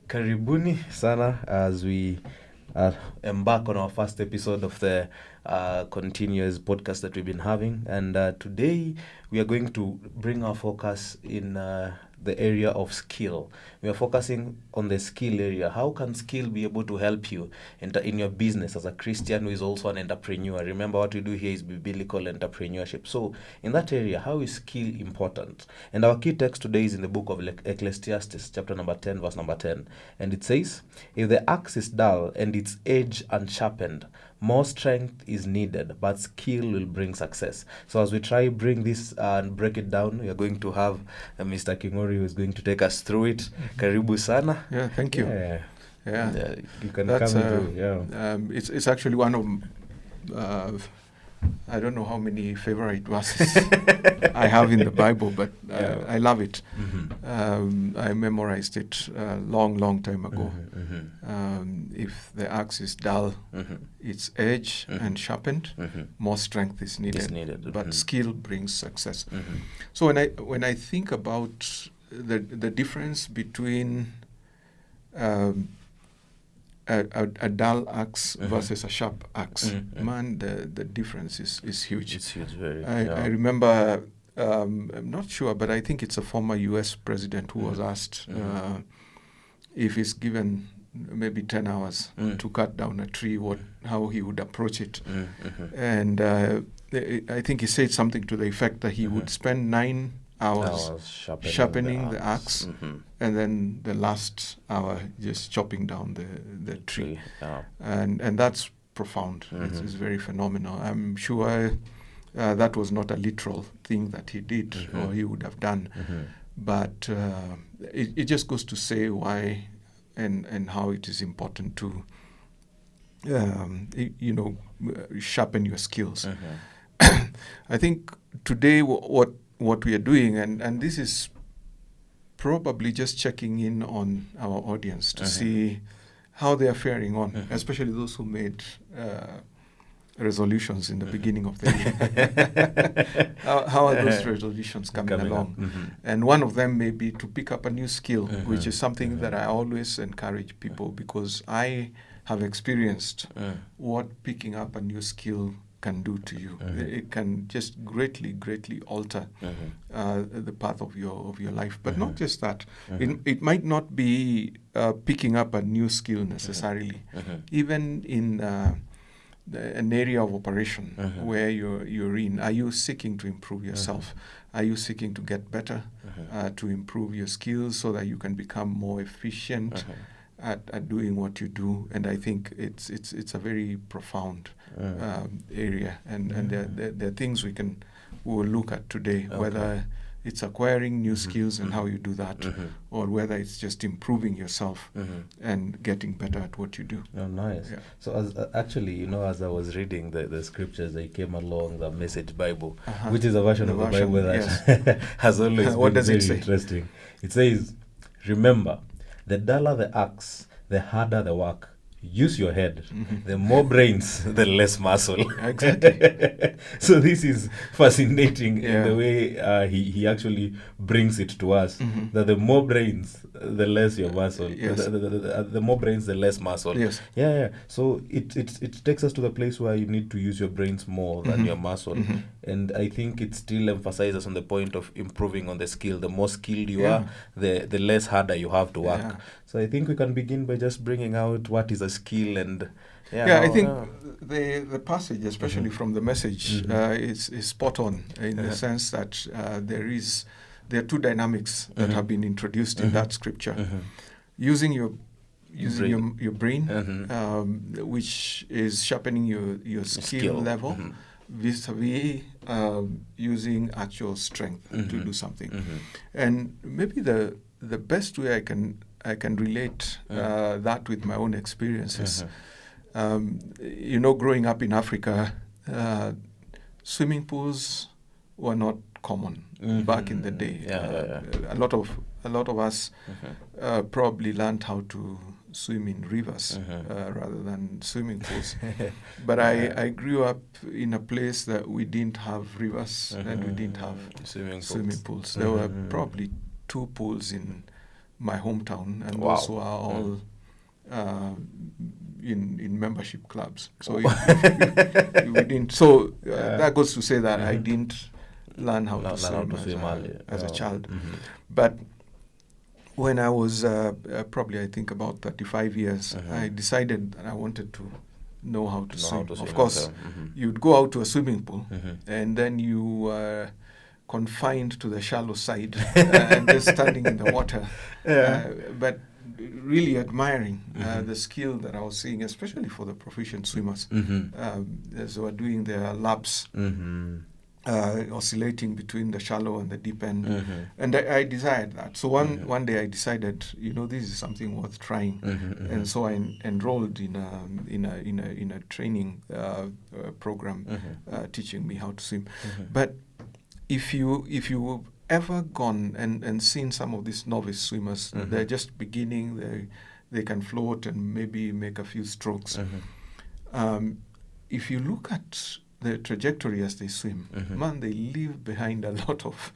Karibuni sana as we embark on our first episode of the continuous podcast that we've been having. And today we are going to bring our focus in the area of skill. We are focusing on the skill area. How can skill be able to help you in your business as a Christian who is also an entrepreneur? Remember, what we do here is biblical entrepreneurship. So in that area, how is skill important? And our key text today is in the book of Ecclesiastes, chapter number 10, verse number 10. And it says, if the axe is dull and its edge unsharpened, more strength is needed, but skill will bring success. So as we try bring this and break it down, we are going to have Mr. Kingori who is going to take us through it. Karibu sana. Yeah, thank you. Yeah. You can That's, come into, it's actually one of, I don't know how many favorite verses I have in the Bible, but I love it. I memorized it a long time ago. If the axe is dull, its edge and sharpened, more strength is needed. But skill brings success. So when I think about the difference between a dull axe versus a sharp axe, man, the difference is huge. It's huge, very. I remember, I'm not sure, but I think it's a former U.S. president who was asked if he's given maybe 10 hours to cut down a tree, how he would approach it. And I think he said something to the effect that he would spend 9 hours sharpening the axe, and then the last hour just chopping down the tree. And that's profound. It's very phenomenal. I'm sure that was not a literal thing that he did or he would have done, but it just goes to say why and how it is important to sharpen your skills. I think today what we are doing, and this is probably just checking in on our audience to see how they are faring on, especially those who made resolutions in the beginning of the year. How are those resolutions coming along? And one of them may be to pick up a new skill, which is something that I always encourage people, because I have experienced what picking up a new skill can do to you. It can just greatly alter the path of your life. But not just that. It might not be picking up a new skill necessarily. Even in an area of operation where you're in, are you seeking to improve yourself? Are you seeking to get better, to improve your skills so that you can become more efficient at doing what you do? And I think it's a very profound area, and there are things we will look at today, whether it's acquiring new skills and how you do that, or whether it's just improving yourself and getting better at what you do. Oh, nice. Yeah. So actually, as I was reading the scriptures, I came along the Message Bible, which is a version of the Bible that has always been very interesting. It says, remember, the duller the axe, the harder the work. Use your head. The more brains, the less muscle. Exactly. So this is fascinating in the way he actually brings it to us. That the more brains, the less your muscle. Yes. The more brains, the less muscle. Yes. Yeah. So it takes us to the place where you need to use your brains more than your muscle. And I think it still emphasizes on the point of improving on the skill. The more skilled you are, the less harder you have to work. So I think we can begin by just bringing out what is a skill and I think the passage, especially from the Message, is spot on in the sense that there are two dynamics that have been introduced in that scripture. Using your brain, which is sharpening your skill level, vis-a-vis using actual strength to do something. And maybe the best way I can relate that with my own experiences. Growing up in Africa, swimming pools were not common back in the day. A lot of us probably learned how to swim in rivers rather than swimming pools. But I grew up in a place that we didn't have rivers and we didn't have swimming pools. There were probably 2 pools in my hometown, and Wow. those who are all in membership clubs. So we didn't. So that goes to say that I didn't learn how to swim as a child. But when I was probably, I think, about 35 years, I decided that I wanted to know how to swim. Of course, you'd go out to a swimming pool, and then you were confined to the shallow side and just standing in the water. But really admiring the skill that I was seeing, especially for the proficient swimmers, as they were doing their laps, oscillating between the shallow and the deep end. And I desired that. So one day I decided, this is something worth trying. And so I enrolled in a training program teaching me how to swim. But if you've ever gone and seen some of these novice swimmers, they're just beginning, they can float and maybe make a few strokes. If you look at the trajectory as they swim, man, they leave behind a lot of,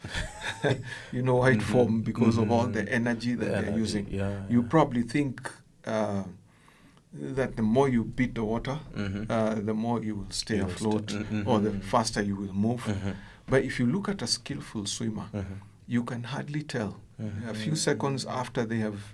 white foam because of all the energy that they're using. You probably think that the more you beat the water, the more you will stay afloat, or the faster you will move. But if you look at a skillful swimmer, you can hardly tell a few seconds after they have,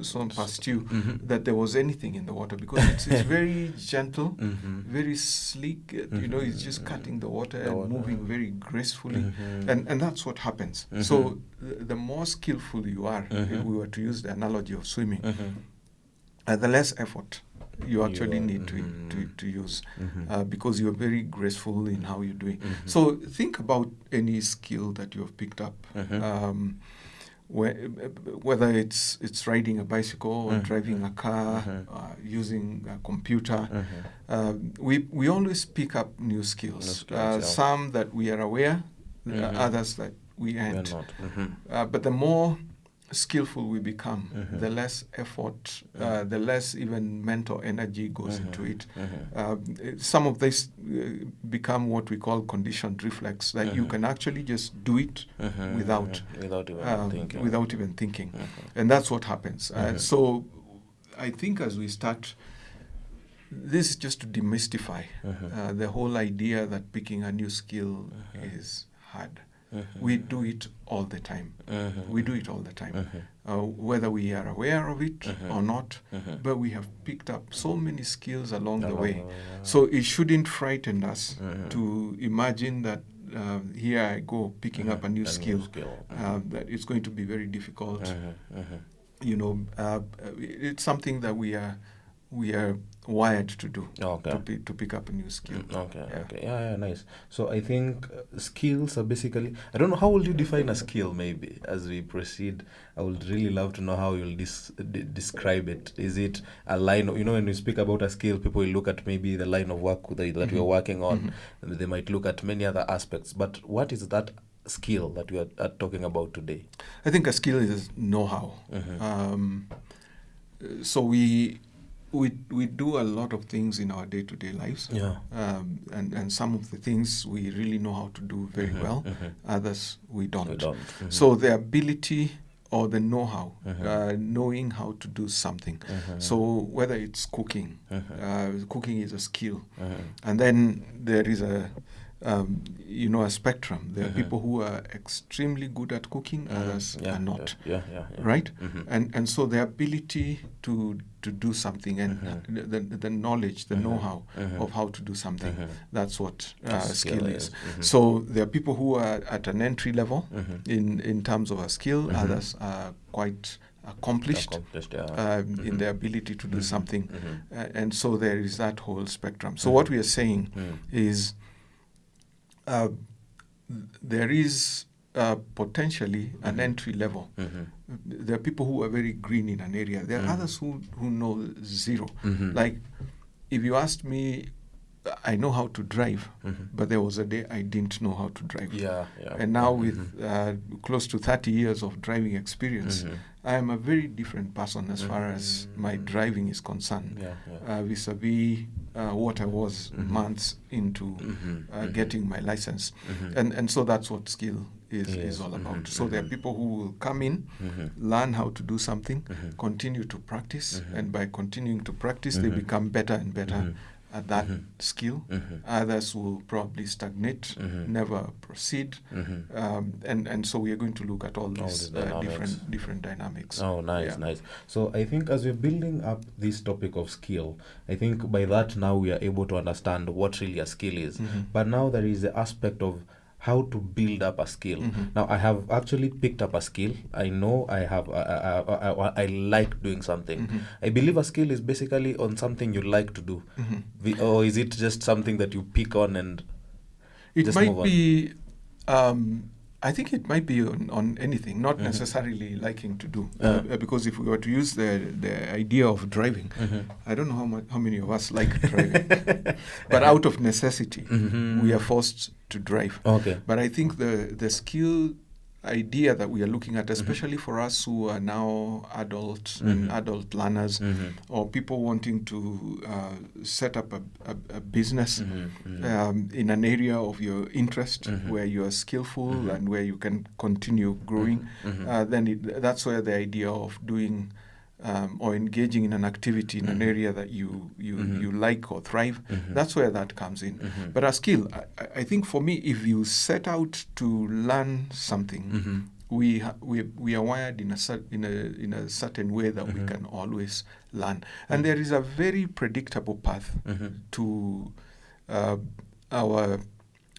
swum past you, that there was anything in the water, because it's very gentle, very sleek. It's just cutting the water and moving very gracefully, and that's what happens. So the more skillful you are, if we were to use the analogy of swimming, the less effort you actually need to use, because you're very graceful in how you're doing. So think about any skill that you have picked up, whether it's riding a bicycle or driving a car, using a computer. We always pick up new skills, some that we are aware, others that we aren't. But the more skillful we become, the less effort, the less even mental energy goes into it. Some of this become what we call conditioned reflex, that you can actually just do it without even thinking. And that's what happens. So I think as we start, this is just to demystify the whole idea that picking a new skill is hard. We do it all the time. We do it all the time, whether we are aware of it or not. But we have picked up so many skills along the way. So it shouldn't frighten us to imagine that here I go picking up a new skill, that it's going to be very difficult. It's something that we are wired to do, to pick up a new skill. Yeah, nice. So I think skills are basically, I don't know, how will you define a skill? Maybe as we proceed, I would really love to know how you'll describe it. Is it a line of, when we speak about a skill, people will look at maybe the line of work that we are working on, and they might look at many other aspects. But what is that skill that we are talking about today? I think a skill is know-how. So we do a lot of things in our day-to-day lives, and some of the things we really know how to do very well, others we don't. So the ability or the know-how, knowing how to do something. So whether it's cooking, cooking is a skill, and then there is a spectrum. There are people who are extremely good at cooking, others are not. Right? And so the ability to do something, and the knowledge, the know-how of how to do something, that's what skill is. So there are people who are at an entry level in terms of a skill, others are quite accomplished in their ability to do something. And so there is that whole spectrum. So what we are saying is, there is potentially an entry level. There are people who are very green in an area. There are others who know zero. Like, if you asked me, I know how to drive, but there was a day I didn't know how to drive. And now with close to 30 years of driving experience, I am a very different person as far as my driving is concerned, vis-a-vis what I was months into getting my license. And so that's what skill is all about. So there are people who will come in, learn how to do something, continue to practice, and by continuing to practice, they become better and better at that skill. Others will probably stagnate, never proceed, and so we are going to look at all these different dynamics. Oh, nice, nice. So I think as we're building up this topic of skill, I think by that now we are able to understand what really a skill is. But now there is the aspect of how to build up a skill. Now I have actually picked up a skill. I know I like doing something. I believe a skill is basically on something you like to do. Or is it just something that you pick on and it just might move on? be I think it might be on anything, not necessarily liking to do. Because if we were to use the idea of driving, I don't know how many of us like driving, but out of necessity, we are forced to drive. Okay. But I think the skill idea that we are looking at, especially for us who are now adults and adult learners, or people wanting to set up a business in an area of your interest where you are skillful and where you can continue growing, then that's where the idea of doing or engaging in an activity in an area that you like or thrive, that's where that comes in. But a skill, I think for me, if you set out to learn something, we are wired in a certain way that we can always learn, and there is a very predictable path to our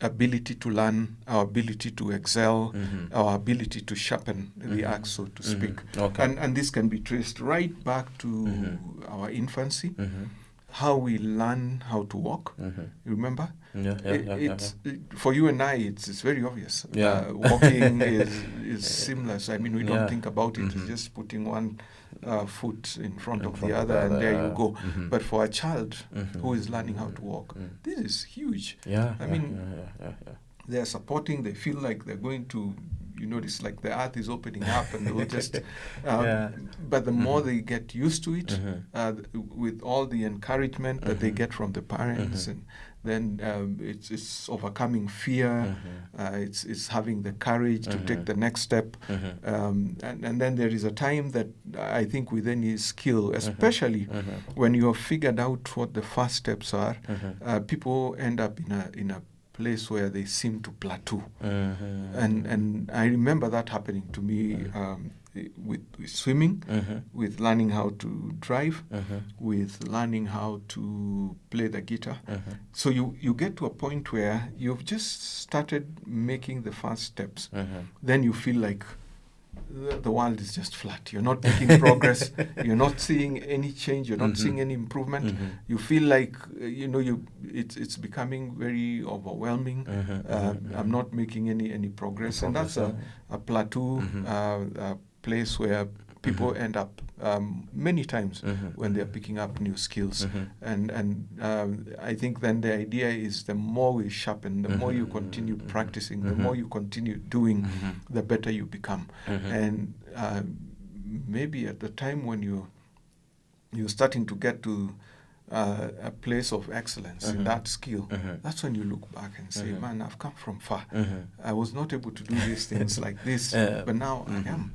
ability to learn, our ability to excel, our ability to sharpen the axe, so to speak. Okay. And this can be traced right back to our infancy, how we learn how to walk. Remember? For you and I, it's very obvious. Walking is seamless. I mean, we don't think about it. It's just putting one foot in front of the other, and there you go. But for a child who is learning how to walk, this is huge. They're supporting, they feel like they're going to, it's like the earth is opening up, and they'll just but the more they get used to it, with all the encouragement that they get from the parents, and then it's overcoming fear, it's having the courage to take the next step, and then there is a time that I think within his skill, especially when you have figured out what the first steps are, people end up in a place where they seem to plateau. And I remember that happening to me with swimming, with learning how to drive, with learning how to play the guitar. So you get to a point where you've just started making the first steps. Then you feel like the world is just flat. You're not making progress. You're not seeing any change. You're not seeing any improvement. You feel like it's becoming very overwhelming. I'm not making any progress, and that's a plateau, a place where people end up many times when they're picking up new skills. And I think then the idea is the more we sharpen, the more you continue practicing, the more you continue doing, the better you become. And maybe at the time when you're starting to get to a place of excellence in that skill, that's when you look back and say, man, I've come from far. I was not able to do these things like this, but now I am.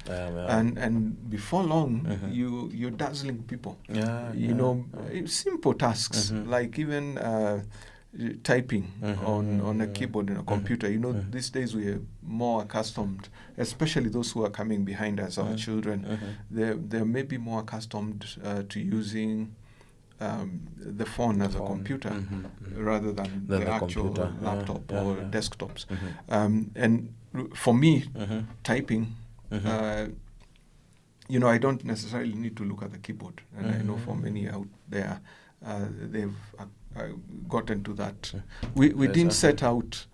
And before long, you're dazzling people. Simple tasks, like even typing on a keyboard in a computer. These days we are more accustomed, especially those who are coming behind us, our children, they're maybe more accustomed to using the phone as a computer rather than the actual laptop or desktops. And for me, typing, I don't necessarily need to look at the keyboard. And I know for many out there, they've gotten to that. We didn't set out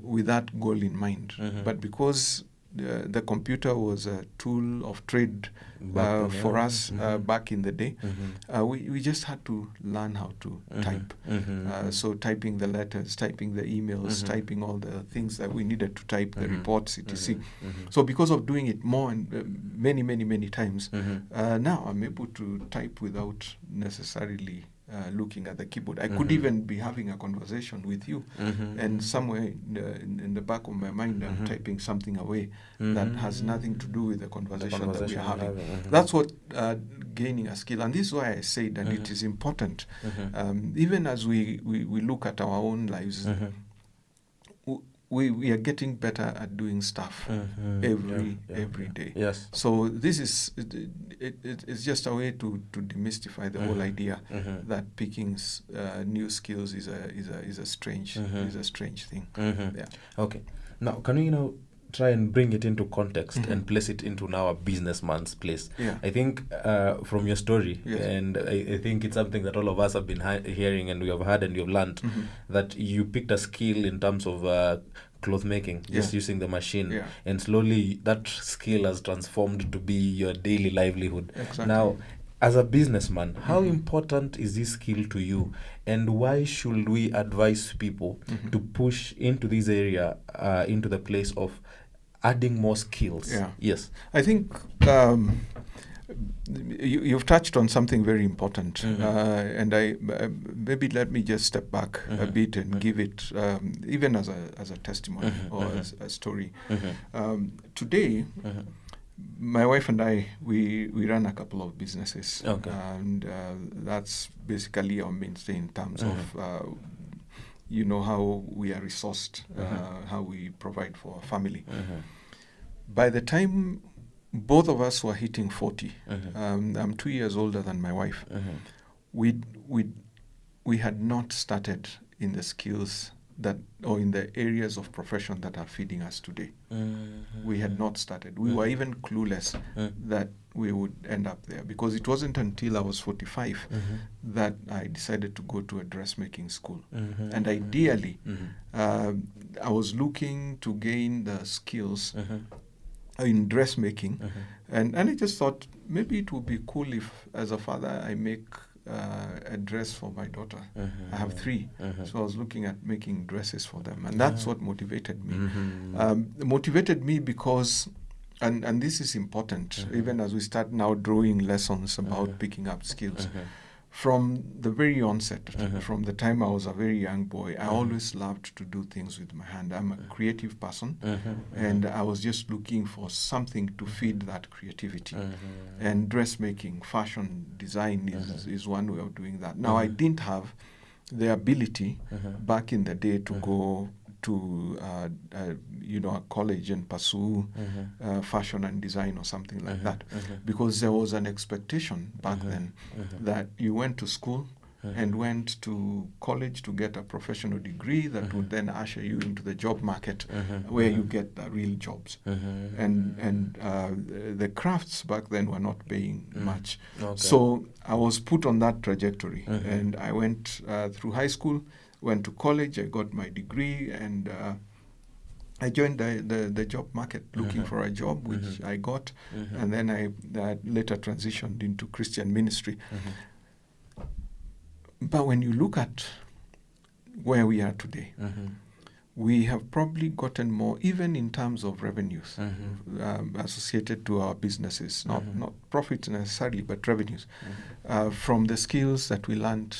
with that goal in mind, but because the computer was a tool of trade for us back in the day, we just had to learn how to type. So typing the letters, typing the emails, typing all the things that we needed to type, the reports, etc. So because of doing it more and many times, now I'm able to type without necessarily looking at the keyboard. I could even be having a conversation with you, and somewhere in the back of my mind, I'm typing something away that has nothing to do with the conversation that we are having. That's what gaining a skill. And this is why I said that it is important. Even as we look at our own lives, we are getting better at doing stuff every day. Yes. So this is it's just a way to demystify the whole idea that picking new skills is a strange thing. Yeah. Okay. Now, can we try and bring it into context and place it into now a businessman's place? Yeah. I think from your story, Yes. and I think it's something that all of us have been hearing, and we have heard and we have learned, that you picked a skill in terms of cloth making, just using the machine, and slowly that skill has transformed to be your daily livelihood. Exactly. Now, as a businessman, how important is this skill to you, and why should we advise people to push into this area, into the place of adding more skills? Yeah. Yes. I think you've touched on something very important, and I maybe let me just step back a bit and give it even as a testimony or as a story. Today, my wife and I, we run a couple of businesses, and that's basically our mainstay in terms of how we are resourced, how we provide for our family. By the time both of us were hitting 40, I'm 2 years older than my wife, we had not started in the skills or in the areas of profession that are feeding us today. We had not started. We were even clueless that we would end up there, because it wasn't until I was 45 that I decided to go to a dressmaking school. And ideally, I was looking to gain the skills in dressmaking, and I just thought maybe it would be cool if, as a father, I make a dress for my daughter. I have 3, so I was looking at making dresses for them, and that's what motivated me. Motivated me because, and this is important, even as we start now drawing lessons about picking up skills. From the very onset, from the time I was a very young boy, I always loved to do things with my hand. I'm a creative person, and I was just looking for something to feed that creativity. And dressmaking, fashion design is one way of doing that. Now, I didn't have the ability back in the day to go to a college and pursue fashion and design or something like that, because there was an expectation back then that you went to school and went to college to get a professional degree that would then usher you into the job market where you get the real jobs. And the crafts back then were not paying much. So I was put on that trajectory, and I went through high school, went to college, I got my degree, and I joined the job market looking for a job, which I got, and then I later transitioned into Christian ministry. But when you look at where we are today, we have probably gotten more, even in terms of revenues associated to our businesses, not profits necessarily, but revenues, from the skills that we learned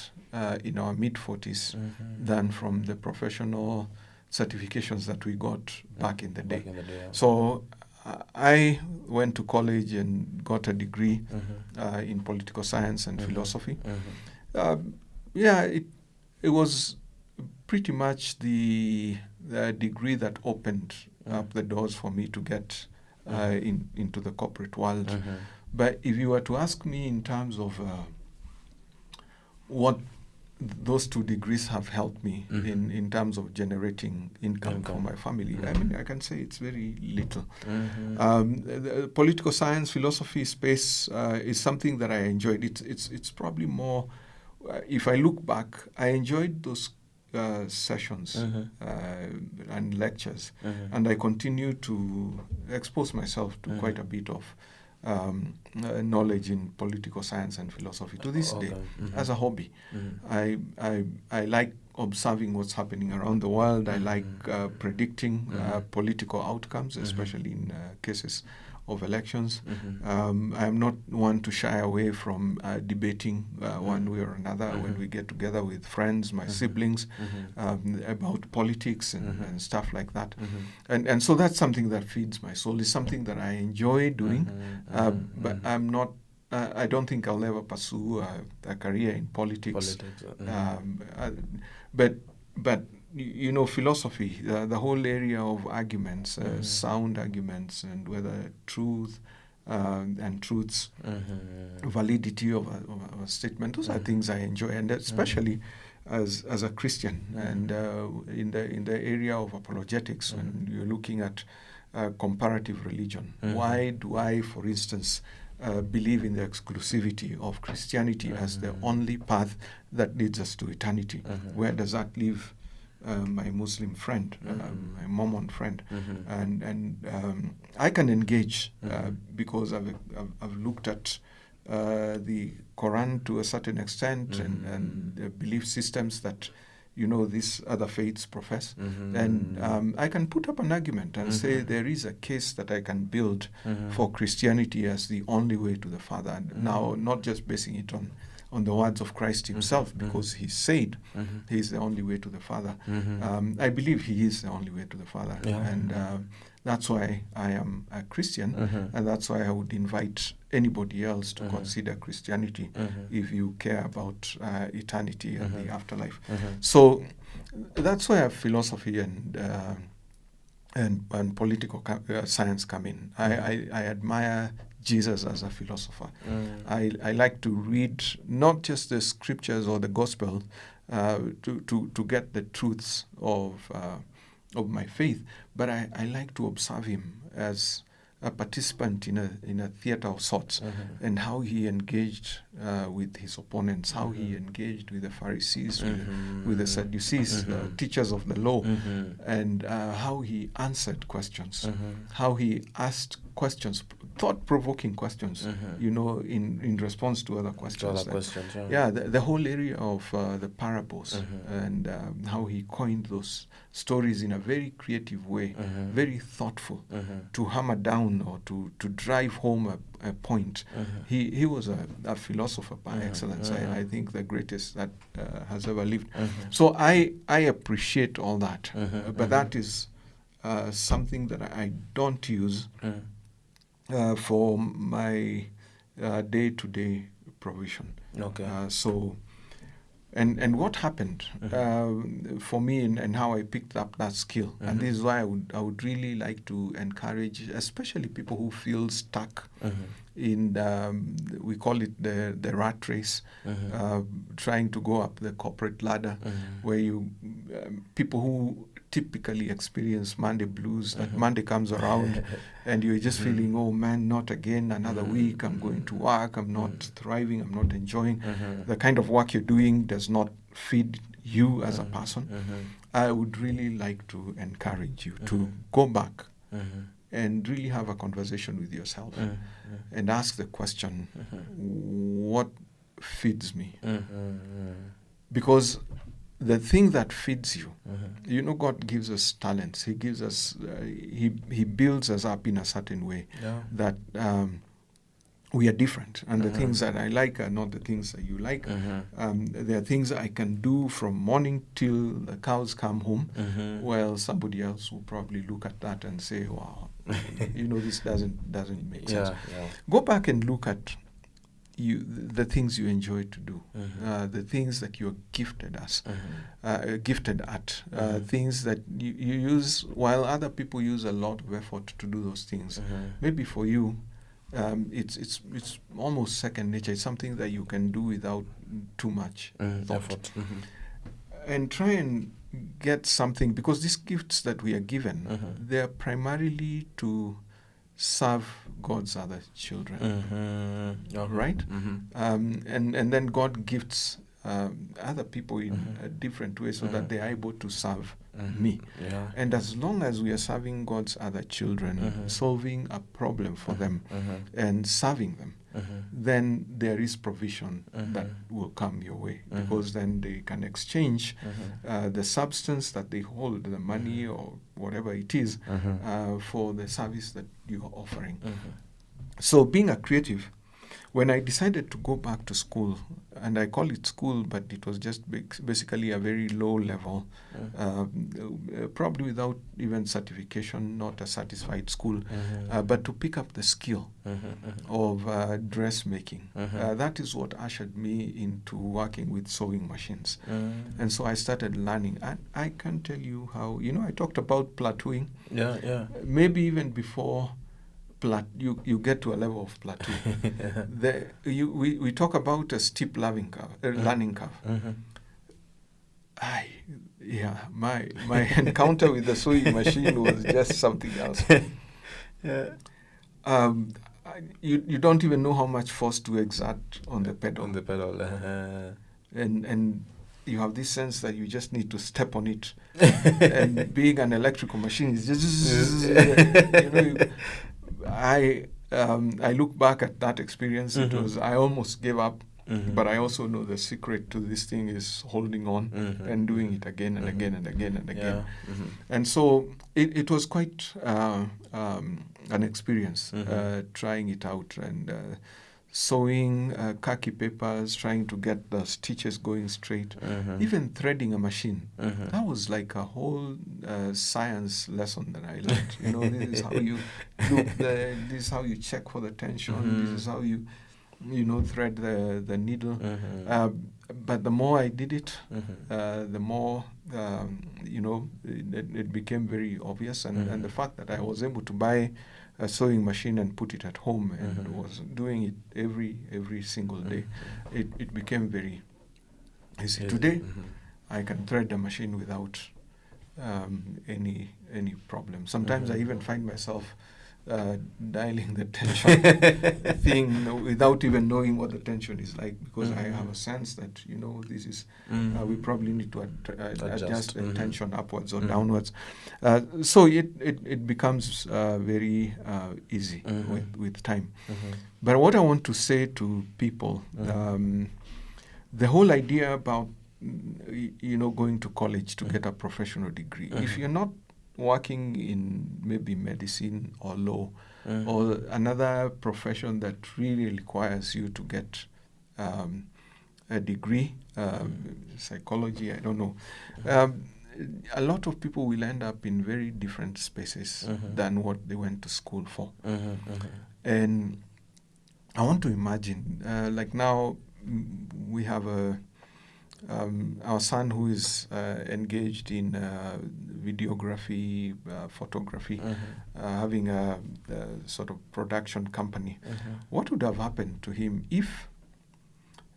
in our mid-40s than from the professional certifications that we got back in the day. So I went to college and got a degree in political science and philosophy. It was pretty much the degree that opened up the doors for me to get into the corporate world. But if you were to ask me in terms of what those 2 degrees have helped me in terms of generating income for my family, I mean, I can say it's very little. The political science, philosophy space is something that I enjoyed. It's probably more, if I look back, I enjoyed those sessions and lectures, and I continue to expose myself to quite a bit of knowledge in political science and philosophy to this day as a hobby. I like observing what's happening around the world. I like predicting political outcomes, especially in cases of elections. I am not one to shy away from debating one way or another when we get together with friends, my siblings, about politics and stuff like that. And so that's something that feeds my soul. It's something that I enjoy doing, but I'm not. I don't think I'll ever pursue a career in politics. But you know, philosophy, the whole area of arguments, sound arguments, and whether truth and truths, validity of a statement, those are things I enjoy, and especially as a Christian, and in the area of apologetics, when you're looking at comparative religion. Why do I, for instance, believe in the exclusivity of Christianity as the only path that leads us to eternity? Where does that leave my Muslim friend, my Mormon friend? And I can engage because I've looked at the Quran to a certain extent, and the belief systems that these other faiths profess. And I can put up an argument and say there is a case that I can build for Christianity as the only way to the Father. And now, not just basing it on the words of Christ himself, because he said he is the only way to the Father. I believe he is the only way to the Father. And that's why I am a Christian, and that's why I would invite anybody else to consider Christianity if you care about eternity and the afterlife. So that's where philosophy and political science come in. I admire Jesus as a philosopher. I like to read not just the scriptures or the gospel to get the truths of my faith, but I like to observe him as a participant in a theater of sorts, and how he engaged with his opponents, how he engaged with the Pharisees, with the Sadducees, the teachers of the law, and how he answered questions, how he asked questions, thought-provoking questions, in response to other questions. The whole area of the parables, and how he coined those stories in a very creative way, very thoughtful, to hammer down or to drive home a point. He was a philosopher by excellence. I think the greatest that has ever lived. So I appreciate all that, but that is something that I don't use for my day-to-day provision. So, and what happened for me, and how I picked up that skill, and this is why I would really like to encourage, especially people who feel stuck in we call it the rat race, trying to go up the corporate ladder, where people who typically experience Monday blues, that Monday comes around and you're just feeling, oh man, not again, another week, I'm going to work, I'm not thriving, I'm not enjoying. The kind of work you're doing does not feed you as a person. I would really like to encourage you to go back and really have a conversation with yourself and ask the question, what feeds me? Because the thing that feeds you, God gives us talents. He gives us, he builds us up in a certain way that we are different. And the things that I like are not the things that you like. There are things I can do from morning till the cows come home, while somebody else will probably look at that and say, wow, this doesn't make sense. Go back and look at the things you enjoy to do, the things that you're gifted at, things that you use while other people use a lot of effort to do those things. Maybe for you, it's almost second nature. It's something that you can do without too much thought. And try and get something, because these gifts that we are given, they are primarily to serve God's other children, right? And then God gifts other people in a different way so that they are able to serve me. And as long as we are serving God's other children, solving a problem for them and serving them, then there is provision that will come your way, because then they can exchange the substance that they hold, the money or whatever it is, for the service that you are offering. So being a creative, when I decided to go back to school, and I call it school, but it was just basically a very low level, probably without even certification, not a certified school, but to pick up the skill of dressmaking. That is what ushered me into working with sewing machines. And so I started learning. And I can tell you how, I talked about plateauing. Maybe even before you get to a level of plateau. We talk about a steep learning curve. My encounter with the sewing machine was just something else. You don't even know how much force to exert on the pedal. And you have this sense that you just need to step on it. And being an electrical machine is just I look back at that experience. I almost gave up, but I also know the secret to this thing is holding on and doing it again and again and again and again. And so it was quite an experience trying it out and sewing khaki papers, trying to get the stitches going straight, even threading a machine. That was like a whole science lesson that I learned. This is how you look, this is how you check for the tension, this is how you thread the needle. But the more I did it, the more it became very obvious, and the fact that I was able to buy a sewing machine and put it at home and was doing it every single day, it became very easy. Today, I can thread the machine without any problem. Sometimes I even find myself dialing the tension thing without even knowing what the tension is like, because I have a sense that this is we probably need to adjust the tension upwards or downwards. So it becomes very easy with time. But what I want to say to people, the whole idea about going to college to get a professional degree, if you're not working in maybe medicine or law or another profession that really requires you to get a degree, psychology, I don't know. A lot of people will end up in very different spaces than what they went to school for. And I want to imagine, like now we have our son who is engaged in videography, photography, having a sort of production company. What would have happened to him if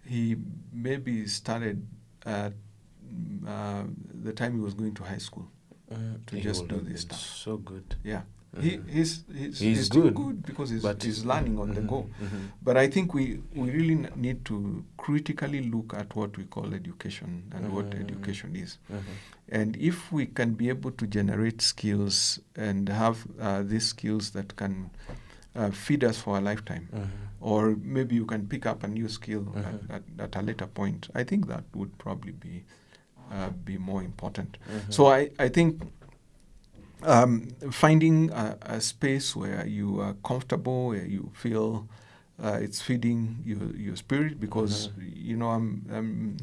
he maybe started at the time he was going to high school to just do this stuff? So good. Yeah. He's still good because he's learning on the go. But I think we really need to critically look at what we call education and what education is. And if we can be able to generate skills and have these skills that can feed us for a lifetime, or maybe you can pick up a new skill at a later point, I think that would probably be more important. So I think finding a space where you are comfortable, where you feel it's feeding your spirit, because I'm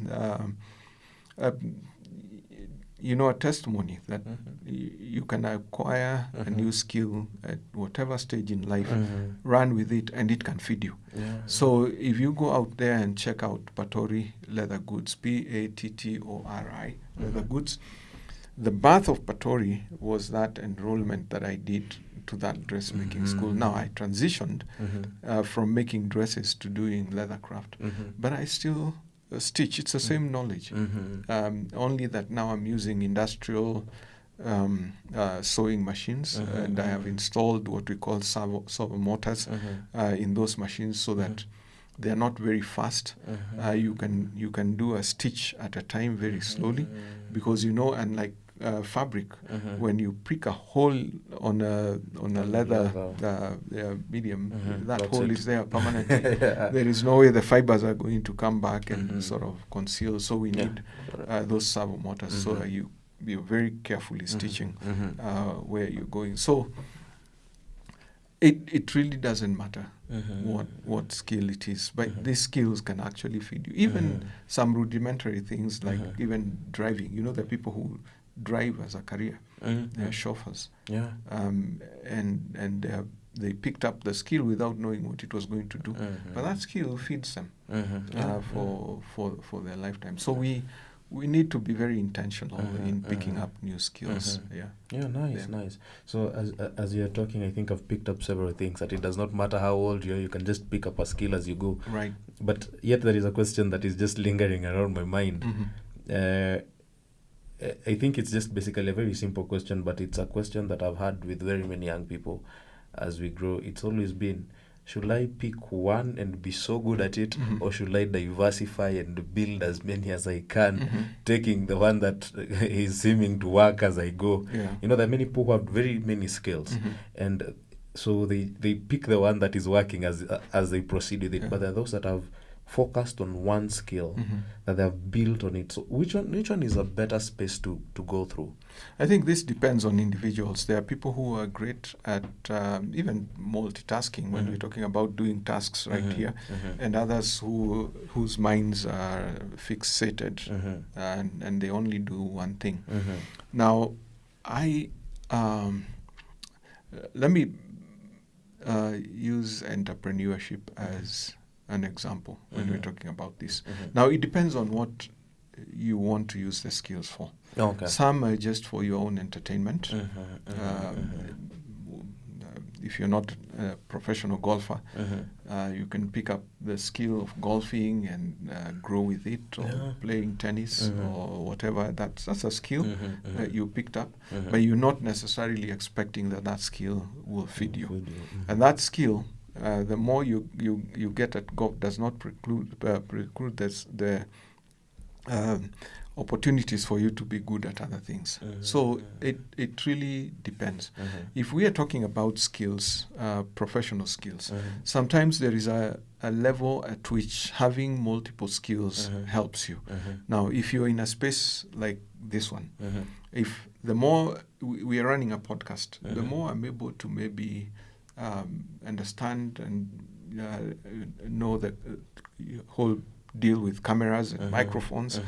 a testimony that you can acquire a new skill at whatever stage in life, run with it, and it can feed you. So if you go out there and check out Pattori Leather Goods, Pattori Leather Goods, the birth of Pattori was that enrollment that I did to that dressmaking school. Now I transitioned from making dresses to doing leather craft, but I still stitch. It's the same knowledge, only that now I'm using industrial sewing machines, and I have installed what we call servo motors in those machines, so that they're not very fast. You can do a stitch at a time very slowly, because unlike fabric, when you prick a hole on a leather medium, that hole is there permanently. There is no way the fibers are going to come back and sort of conceal. So we need those servo motors, so that you you're very carefully stitching where you're going. So it really doesn't matter what skill it is, but these skills can actually feed you. Even some rudimentary things like even driving. You know, there are people who drive as a career. They're chauffeurs. Yeah. And they picked up the skill without knowing what it was going to do. But that skill feeds them for their lifetime. So we need to be very intentional in picking up new skills. Nice. So as you're talking, I think I've picked up several things, that it does not matter how old you are, you can just pick up a skill as you go. Right. But yet there is a question that is just lingering around my mind. I think it's just basically a very simple question, but it's a question that I've had with very many young people as we grow. It's always been, should I pick one and be so good at it, or should I diversify and build as many as I can, taking the one that is seeming to work as I go? You know, there are many people who have very many skills, and so they pick the one that is working as they proceed with it. But there are those that have focused on one skill that they have built on it. So which one is a better space to go through? I think this depends on individuals. There are people who are great at even multitasking when we're talking about doing tasks right here, and others whose minds are fixated and they only do one thing. Now, let me use entrepreneurship as an example when we're talking about this. Now, it depends on what you want to use the skills for. Okay. Some are just for your own entertainment. If you're not a professional golfer, you can pick up the skill of golfing and grow with it, or playing tennis or whatever. That's a skill that you picked up, but you're not necessarily expecting that skill will feed you. And that skill, the more you get at golf, does not preclude the opportunities for you to be good at other things. So it really depends. If we are talking about skills, professional skills, sometimes there is a level at which having multiple skills helps you. Now, if you're in a space like this one, if the more we are running a podcast, the more I'm able to maybe understand and know the whole deal with cameras and microphones,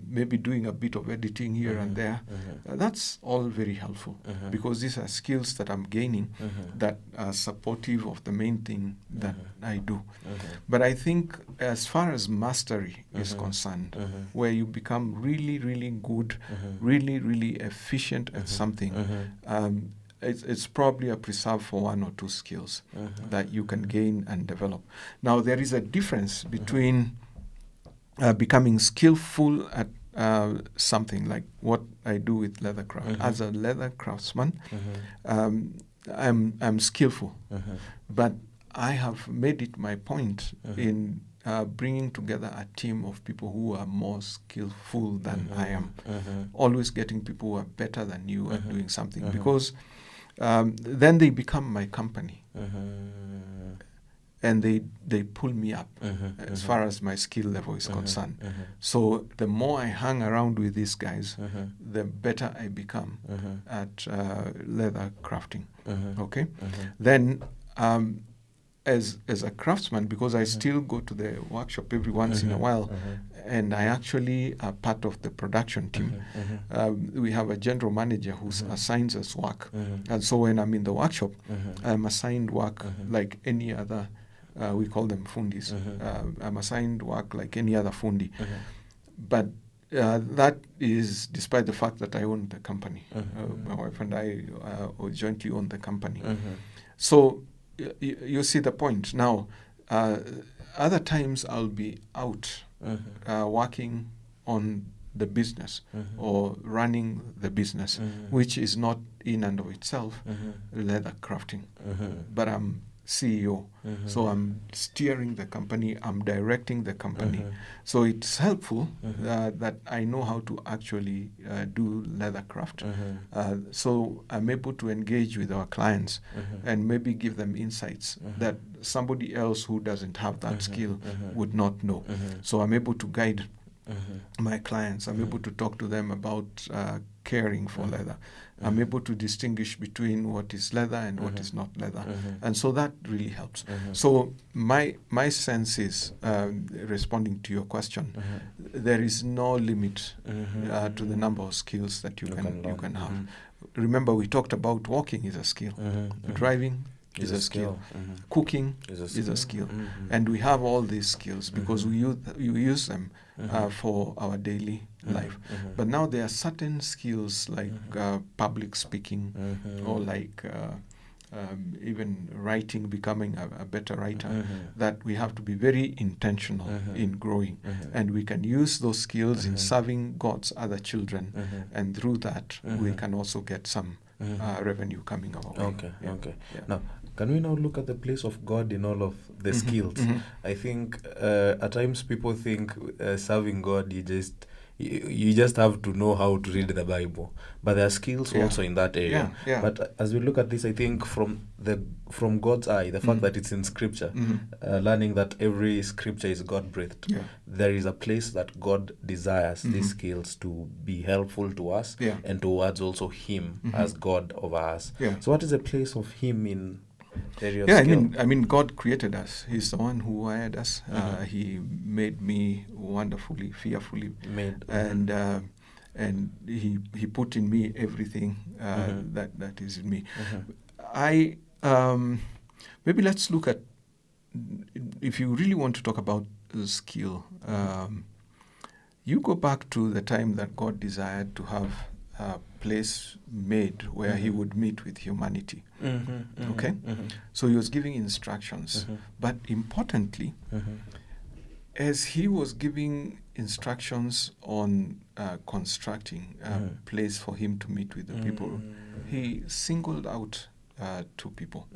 maybe doing a bit of editing here and there. That's all very helpful because these are skills that I'm gaining that are supportive of the main thing that I do. But I think as far as mastery is concerned, where you become really, really good, really, really efficient at something, it's probably a preserve for one or two skills that you can gain and develop. Now, there is a difference between becoming skillful at something like what I do with leathercraft. As a leather craftsman, I'm skillful, but I have made it my point in bringing together a team of people who are more skillful than I am. Always getting people who are better than you at doing something, because then they become my company, and they pull me up as far as my skill level is concerned. So the more I hang around with these guys, the better I become at leather crafting. Okay, then as a craftsman, because I still go to the workshop every once in a while, and I actually are part of the production team. We have a general manager who assigns us work, and so when I'm in the workshop, I'm assigned work like any other. We call them fundis. I'm assigned work like any other fundi, but that is despite the fact that I own the company. My wife and I jointly own the company. So you see the point. Now, other times I'll be out working on the business or running the business, which is not in and of itself leather crafting, but I'm CEO. So I'm steering the company, I'm directing the company. So it's helpful that I know how to actually do leather craft. So I'm able to engage with our clients and maybe give them insights that somebody else who doesn't have that skill would not know. So I'm able to guide my clients. I'm able to talk to them about caring for leather. I'm able to distinguish between what is leather and what is not leather. And so that really helps. So my sense is, responding to your question, there is no limit to the number of skills that you can have. Remember, we talked about walking is a skill. Driving is a skill. Cooking is a skill. And we have all these skills because we use them for our daily life. But now there are certain skills like public speaking or like even writing, becoming a better writer, that we have to be very intentional in growing. And we can use those skills in serving God's other children. And through that, we can also get some revenue coming our way. Okay. Now, can we now look at the place of God in all of the skills? I think at times people think serving God, you just have to know how to read the Bible, but there are skills also in that area. But as we look at this, I think from God's eye, the fact that it's in Scripture, learning that every Scripture is God-breathed, there is a place that God desires these skills to be helpful to us and towards also Him as God over us. So what is the place of Him in the area of skill? I mean, God created us. He's the one who wired us. He made me wonderfully, fearfully made, and he put in me everything that is in me. I maybe let's look at, if you really want to talk about the skill, you go back to the time that God desired to have a place made where He would meet with humanity. Okay? So He was giving instructions. But importantly, as He was giving instructions on constructing a place for Him to meet with the people, He singled out two people.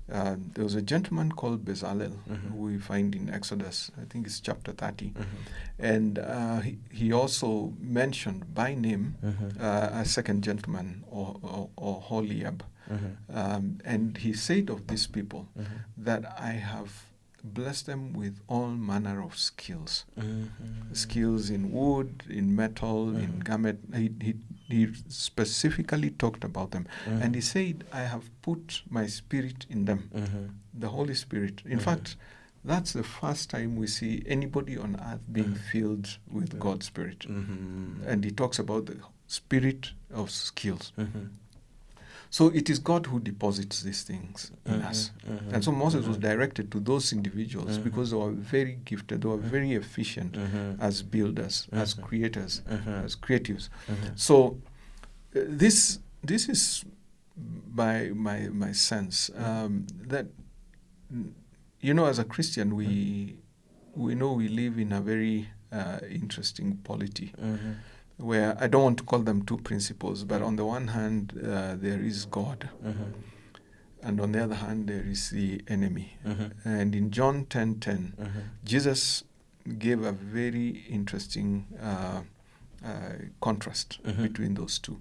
There was a gentleman called Bezalel, who we find in Exodus, I think it's chapter 30. And he also mentioned by name a second gentleman, or Holiab. And he said of these people that I have blessed them with all manner of skills. Skills in wood, in metal, in garment. He specifically talked about them. And he said, I have put my spirit in them, the Holy Spirit. In fact, that's the first time we see anybody on earth being filled with God's Spirit. And he talks about the spirit of skills. So it is God who deposits these things in us. And so Moses was directed to those individuals because they were very gifted, they were very efficient as builders, as creators, as creatives. So this is my sense that, as a Christian, we know we live in a very interesting polity. Where I don't want to call them two principles, but on the one hand, there is God, and on the other hand, there is the enemy. And in John 10:10, Jesus gave a very interesting contrast between those two.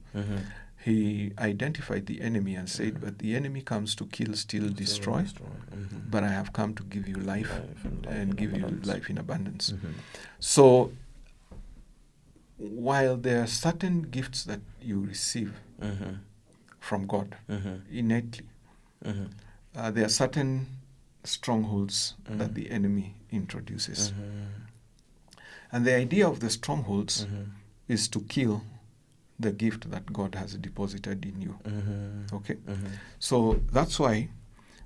He identified the enemy and said, but the enemy comes to kill, steal, destroy, but I have come to give you life and give you life in abundance. So, while there are certain gifts that you receive from God innately, there are certain strongholds that the enemy introduces. And the idea of the strongholds is to kill the gift that God has deposited in you. Okay? So that's why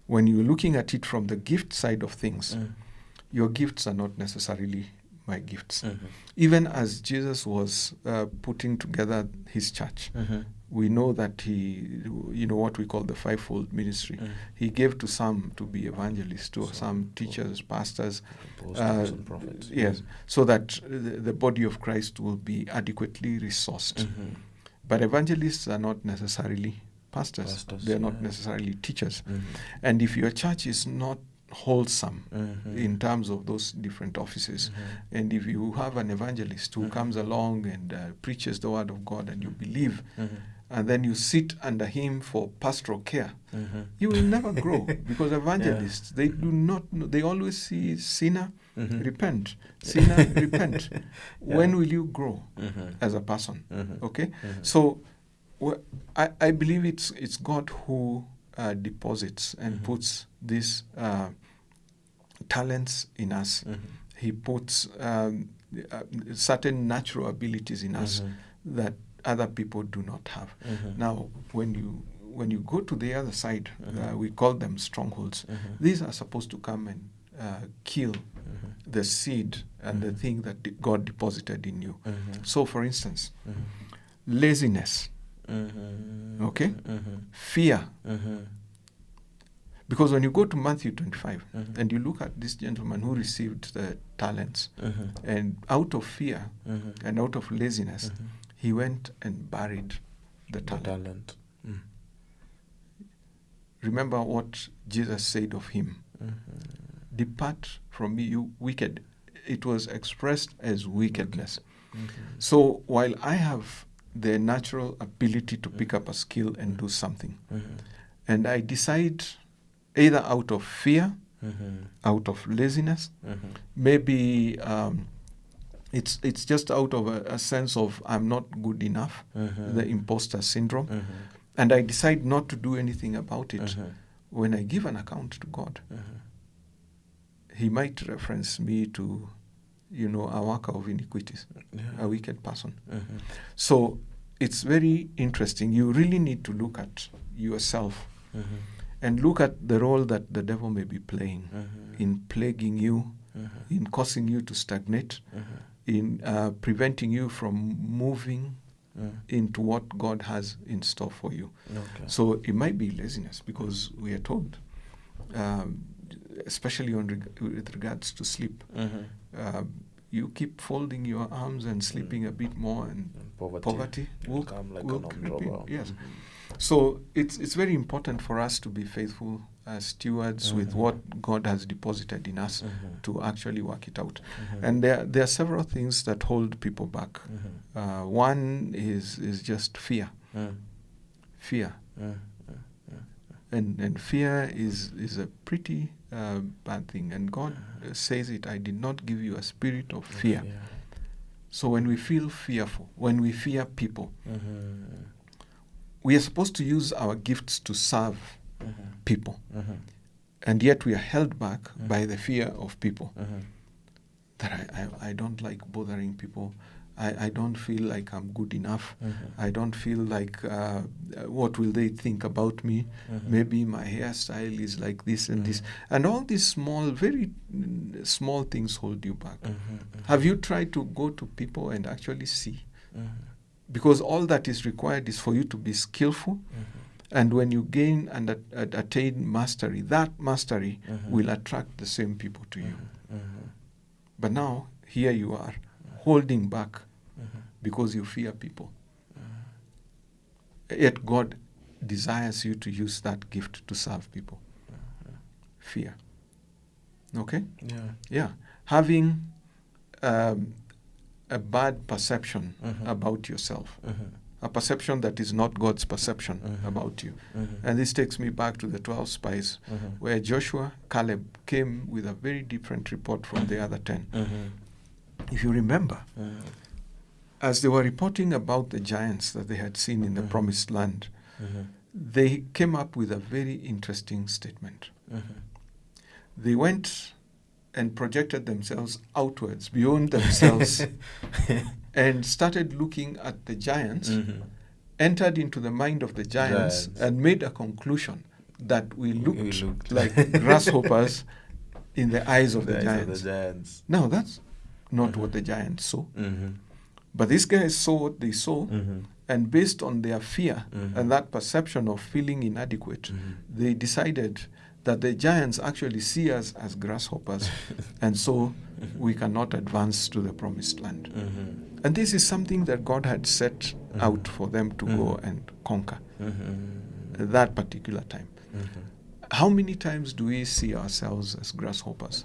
when you're looking at it from the gift side of things, your gifts are not necessarily my gifts. Even as Jesus was putting together his church, we know that he, what we call the fivefold ministry, he gave to some to be evangelists, to some teachers, pastors, apostles and prophets. Yes, so that the body of Christ will be adequately resourced. But evangelists are not necessarily pastors. They're not necessarily teachers. And if your church is not wholesome in terms of those different offices, and if you have an evangelist who comes along and preaches the word of God and you believe, and then you sit under him for pastoral care, you will never grow, because evangelists, they do not know, they always see sinner Repent. Sinner, repent. When will you grow as a person? Okay? So I believe it's God who deposits and puts these talents in us. He puts certain natural abilities in us that other people do not have. Now, when you go to the other side, we call them strongholds. These are supposed to come and kill the seed and the thing that God deposited in you. So, for instance, laziness, okay, fear. Because when you go to Matthew 25 and you look at this gentleman who received the talents, and out of fear and out of laziness, he went and buried the talent. Remember what Jesus said of him. Depart from me, you wicked. It was expressed as wickedness. So while I have the natural ability to pick up a skill and do something, and I decide either out of fear, out of laziness, maybe it's just out of a sense of I'm not good enough, the imposter syndrome, and I decide not to do anything about it. When I give an account to God, He might reference me to, a worker of iniquities, a wicked person. So it's very interesting. You really need to look at yourself and look at the role that the devil may be playing in plaguing you, in causing you to stagnate, in preventing you from moving into what God has in store for you. So it might be laziness, because we are told, especially with regards to sleep, you keep folding your arms and sleeping a bit more, and poverty will come like an umbrella. Yes. So it's very important for us to be faithful stewards with what God has deposited in us to actually work it out. And there are several things that hold people back. One is just fear. Fear. And fear is a pretty bad thing. And God says it, I did not give you a spirit of fear. So when we feel fearful, when we fear people, we are supposed to use our gifts to serve people. And yet we are held back by the fear of people. That I don't like bothering people. I don't feel like I'm good enough. I don't feel like, what will they think about me? Maybe my hairstyle is like this and this. And all these small, very small things hold you back. Have you tried to go to people and actually see? Because all that is required is for you to be skillful. And when you gain and attain mastery, that mastery will attract the same people to you. But now, here you are, holding back because you fear people. Yet God desires you to use that gift to serve people. Fear. Okay? Yeah. Having a bad perception about yourself. A perception that is not God's perception about you. And this takes me back to the 12 spies, where Joshua, Caleb came with a very different report from the other 10. If you remember, as they were reporting about the giants that they had seen in the promised land, they came up with a very interesting statement. They went and projected themselves outwards, beyond themselves, and started looking at the giants, entered into the mind of the giants, and made a conclusion that we looked like grasshoppers in the eyes of the giants. Now, that's not what the giants saw. But these guys saw what they saw, and based on their fear and that perception of feeling inadequate, they decided that the giants actually see us as grasshoppers, and so we cannot advance to the promised land. And this is something that God had set out for them to go and conquer at that particular time. How many times do we see ourselves as grasshoppers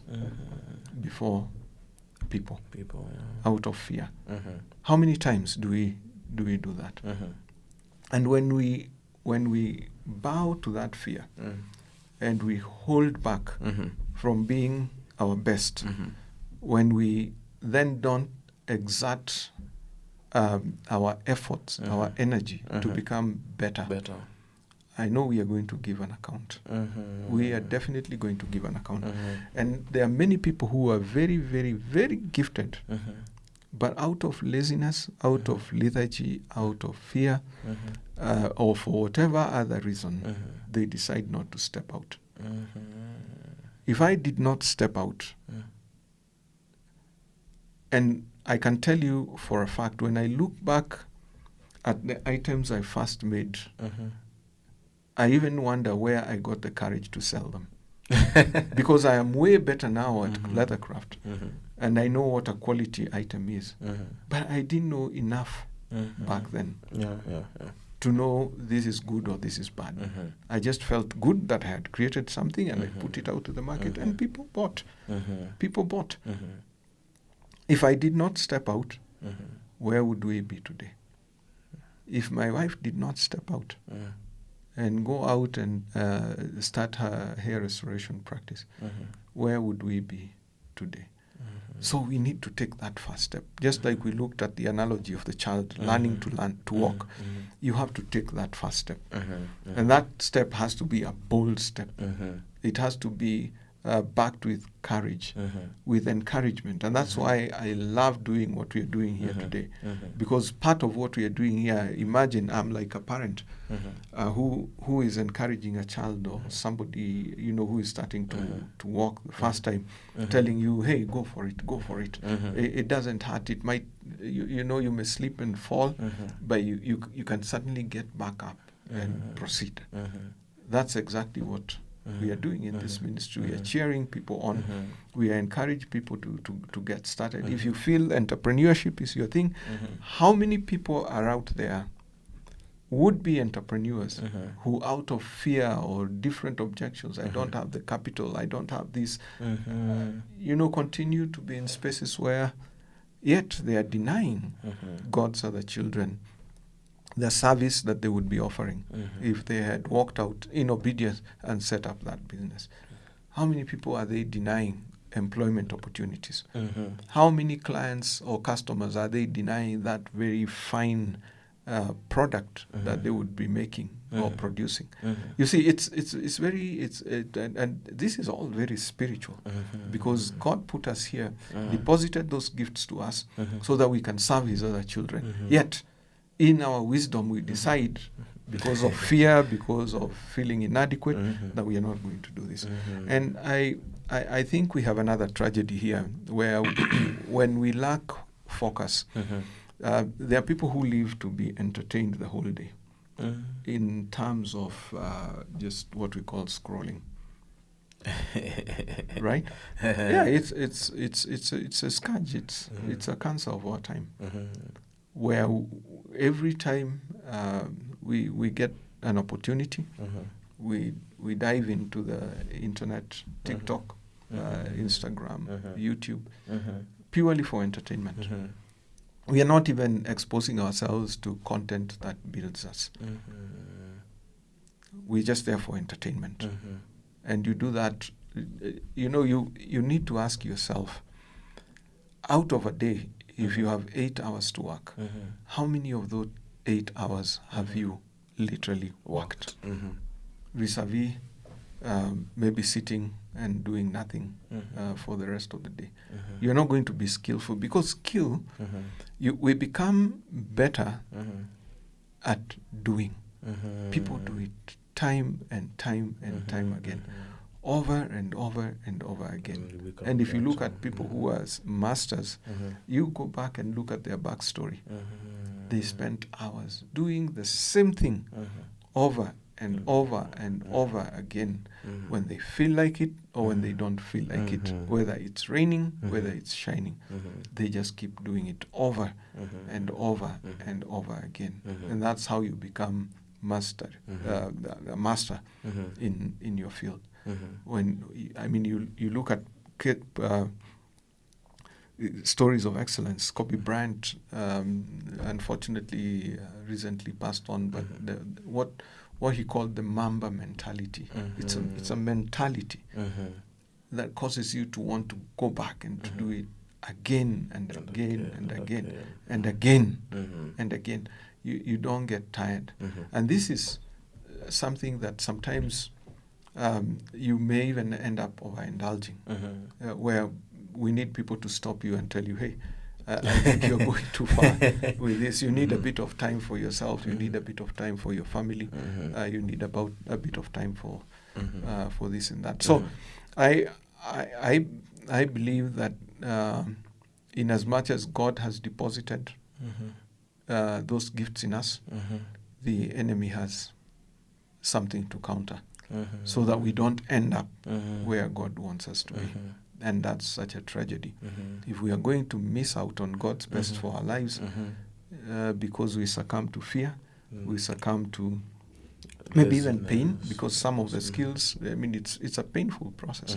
before people out of fear? How many times do we do that? And when we bow to that fear, and we hold back from being our best, when we then don't exert our efforts, our energy to become better, I know we are going to give an account. We are definitely going to give an account. And there are many people who are very, very, very gifted, but out of laziness, out of lethargy, out of fear, or for whatever other reason, they decide not to step out. If I did not step out, and I can tell you for a fact, when I look back at the items I first made, I even wonder where I got the courage to sell them. Because I am way better now at leathercraft, and I know what a quality item is. But I didn't know enough back then to know this is good or this is bad. I just felt good that I had created something, and I put it out to the market, and people bought. People bought. If I did not step out, where would we be today? If my wife did not step out and go out and start her hair restoration practice, where would we be today? So we need to take that first step. Just like we looked at the analogy of the child learning to walk, you have to take that first step. And that step has to be a bold step. It has to be backed with courage, with encouragement. And that's why I love doing what we are doing here today. Because part of what we are doing here, imagine I'm like a parent who is encouraging a child or somebody, who is starting to walk the first time, telling you, hey, go for it, go for it. It doesn't hurt. It might, you may slip and fall, but you can suddenly get back up and proceed. That's exactly what we are doing in this ministry. We are cheering people on. We are encouraging people to get started. If you feel entrepreneurship is your thing, how many people are out there, would-be entrepreneurs, who out of fear or different objections, I don't have the capital, I don't have this, continue to be in spaces where yet they are denying God's other children the service that they would be offering if they had walked out in obedience and set up that business. How many people are they denying employment opportunities? How many clients or customers are they denying that very fine product that they would be making or producing? You see, it's this is all very spiritual, because God put us here, deposited those gifts to us so that we can serve His other children. Yet, in our wisdom, we decide, because of fear, because of feeling inadequate, that we are not going to do this. And I think we have another tragedy here, where when we lack focus, there are people who live to be entertained the whole day, in terms of just what we call scrolling. Right? Yeah, it's a scourge. It's a cancer of our time. Where every time we get an opportunity, we dive into the internet, TikTok, Instagram, YouTube, purely for entertainment. We are not even exposing ourselves to content that builds us. We're just there for entertainment. And you do that, you need to ask yourself, out of a day, if you have 8 hours to work, how many of those 8 hours have you literally worked? Vis-a-vis maybe sitting and doing nothing for the rest of the day. You're not going to be skillful, because skill, we become better at doing. People do it time and time and time again, over and over and over again. And if you look at people who are masters, you go back and look at their backstory. They spent hours doing the same thing over and over and over again, when they feel like it or when they don't feel like it, whether it's raining, whether it's shining. They just keep doing it over and over and over again. And that's how you become a master in your field. When you look at stories of excellence. Kobe Bryant, unfortunately, recently passed on, but what he called the Mamba mentality. It's a mentality that causes you to want to go back and to do it again and again and again and again and again. You don't get tired. And this is something that sometimes you may even end up overindulging, where we need people to stop you and tell you, hey, I think you're going too far with this. You need a bit of time for yourself. You need a bit of time for your family. You need about a bit of time for this and that. So I believe that in as much as God has deposited those gifts in us, the enemy has something to counter, so that we don't end up where God wants us to be. And that's such a tragedy. If we are going to miss out on God's best for our lives because we succumb to fear, we succumb to maybe even pain, because some of the skills, I mean, it's a painful process.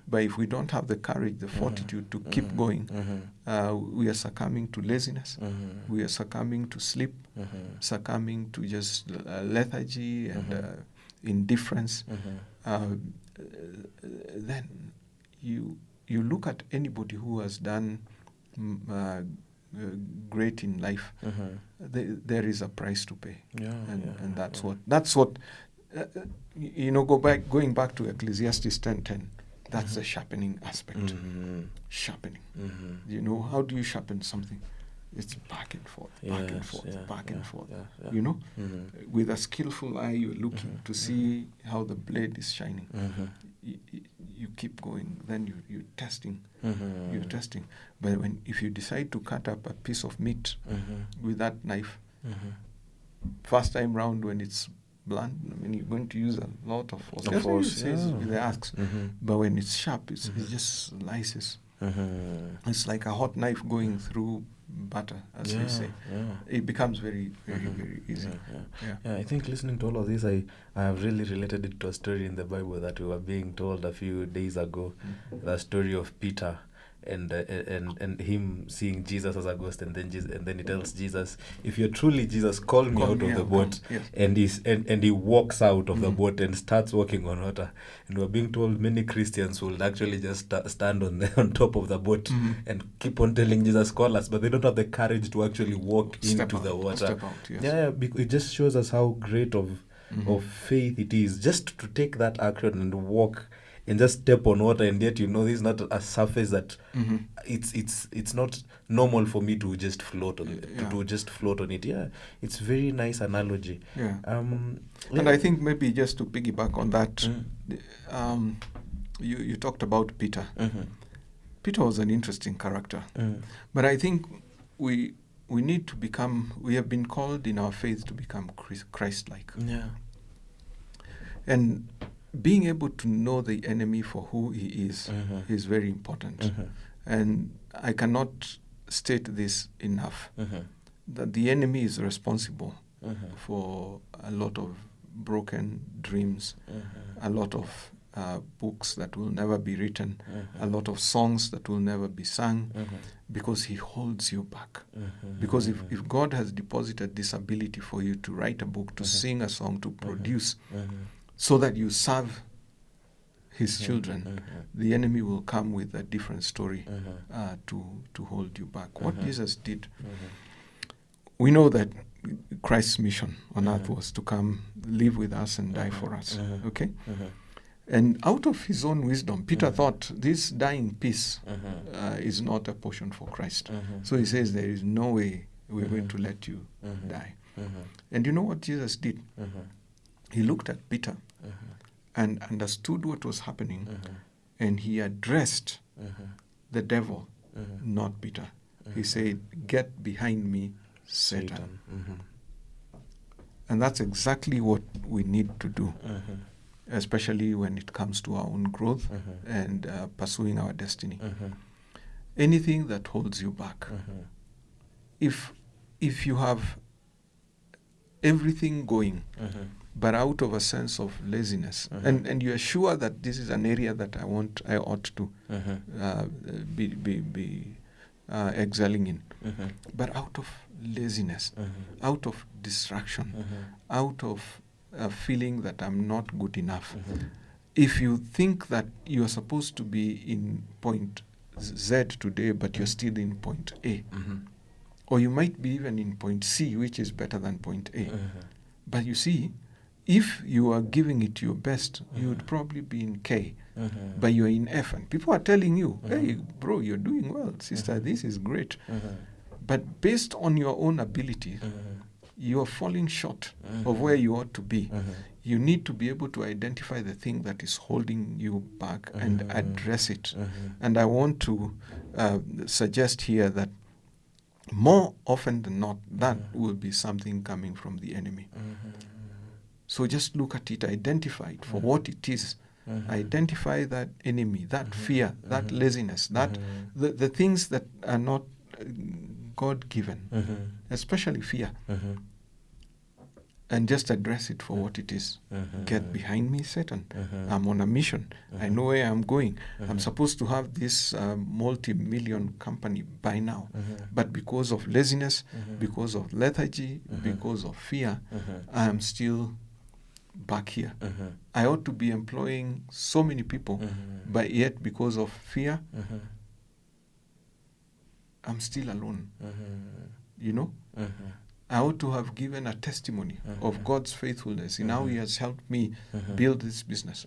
But if we don't have the courage, the fortitude to keep going, we are succumbing to laziness, we are succumbing to sleep, succumbing to just lethargy and indifference. Then you look at anybody who has done great in life. There is a price to pay, and that's what going back to Ecclesiastes 10:10. That's the sharpening aspect. Sharpening. You know, how do you sharpen something? It's back and forth, back and forth. You know, with a skillful eye, you're looking to see how the blade is shining. You keep going, then you're testing. You're testing. But if you decide to cut up a piece of meat with that knife, first time round when it's blunt, I mean, you're going to use a lot of force. That's what it says with the axe. But when it's sharp, it just slices. It's like a hot knife going through butter, as they say. It becomes very, very, very easy. I think listening to all of this, I have really related it to a story in the Bible that we were being told a few days ago. The story of Peter and him seeing Jesus as a ghost, and then he tells Jesus, if you're truly Jesus, call me out of the boat. And he walks out of the boat and starts walking on water. And we're being told many Christians will actually just stand on top of the boat and keep on telling Jesus, call us, but they don't have the courage to actually walk into the water. Step out, yes. Because it just shows us how great of faith it is just to take that action and walk and just step on water, and yet this is not a surface that it's not normal for me to just float on it. To just float on it. It's very nice analogy. And I think maybe just to piggyback on that, you talked about Peter. Peter was an interesting character, but I think we need to become. We have been called in our faith to become Christ-like. And being able to know the enemy for who he is very important. And I cannot state this enough, that the enemy is responsible for a lot of broken dreams, a lot of books that will never be written, a lot of songs that will never be sung, because he holds you back. Because if God has deposited this ability for you to write a book, to sing a song, to produce, so that you serve his children, the enemy will come with a different story to hold you back. What Jesus did, we know that Christ's mission on earth was to come, live with us and die for us. Okay? And out of his own wisdom, Peter thought this dying piece is not a portion for Christ. So he says, there is no way we're going to let you die. And you know what Jesus did? He looked at Peter and understood what was happening, and he addressed the devil, not Peter. He said, get behind me, Satan. And that's exactly what we need to do, especially when it comes to our own growth and pursuing our destiny. Anything that holds you back. If you have everything going, but out of a sense of laziness, and you are sure that this is an area that I ought to be excelling in, but out of laziness, out of distraction, out of a feeling that I'm not good enough, if you think that you are supposed to be in point Z today, but you're still in point A, or you might be even in point C, which is better than point A. But you see, if you are giving it your best, you would probably be in K, but you're in F, and people are telling you, hey, bro, you're doing well, sister, this is great. But based on your own ability, you're falling short of where you ought to be. You need to be able to identify the thing that is holding you back and address it. And I want to suggest here that more often than not, that will be something coming from the enemy. So just look at it, identify it for what it is. Identify that enemy, that fear, that laziness, that the things that are not God-given, especially fear. And just address it for what it is. Get behind me, Satan. I'm on a mission. I know where I'm going. I'm supposed to have this multi-million company by now. But because of laziness, because of lethargy, because of fear, I am still back here. I ought to be employing so many people, but yet because of fear, I'm still alone. You know? I ought to have given a testimony of God's faithfulness in how He has helped me build this business.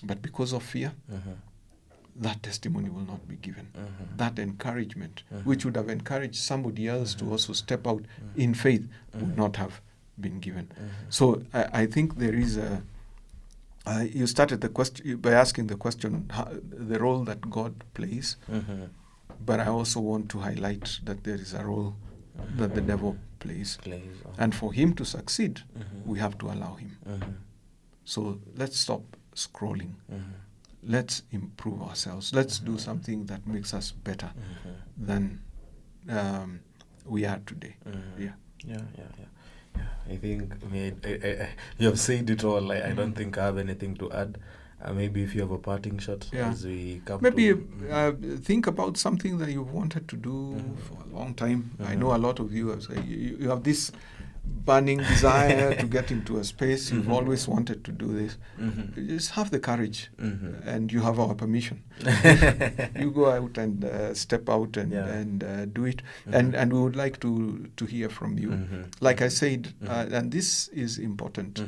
But because of fear, that testimony will not be given. That encouragement, which would have encouraged somebody else to also step out in faith, would not have been given. So I think there is a... you started the question by asking the question, the role that God plays. But I also want to highlight that there is a role that the devil plays. And for him to succeed, we have to allow him. So let's stop scrolling. Let's improve ourselves. Let's do something that makes us better than we are today. Yeah. I think you have said it all. I don't think I have anything to add. Maybe if you have a parting shot as we come think about something that you've wanted to do for a long time. I know a lot of you have said you have this burning desire to get into a space. You've always wanted to do this. Just have the courage, and you have our permission. You go out and step out and do it. And we would like to hear from you. Like I said, and this is important.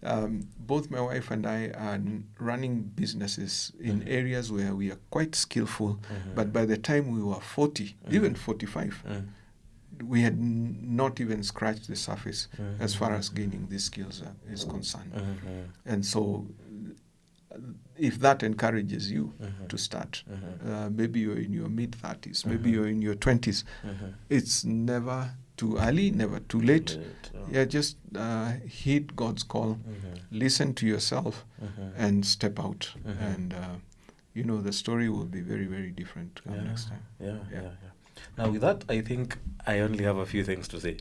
Both my wife and I are running businesses in areas where we are quite skillful, but by the time we were 40, even 45, we had not even scratched the surface as far as gaining these skills is concerned. And so if that encourages you to start, maybe you're in your mid-30s, maybe you're in your 20s, it's never too early, never too late. Just heed God's call, listen to yourself, and step out. And, the story will be very, very different next time. Now, with that, I think I only have a few things to say.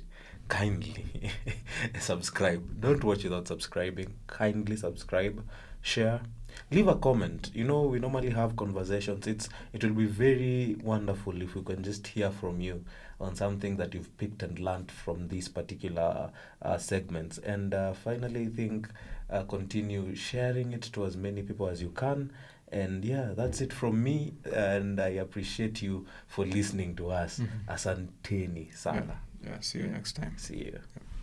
Kindly subscribe. Don't watch without subscribing. Kindly subscribe, share, leave a comment. We normally have conversations. It will be very wonderful if we can just hear from you on something that you've picked and learned from these particular segments. And finally, I think continue sharing it to as many people as you can. And that's it from me. And I appreciate you for listening to us. Asanteni sana. See you next time. See you.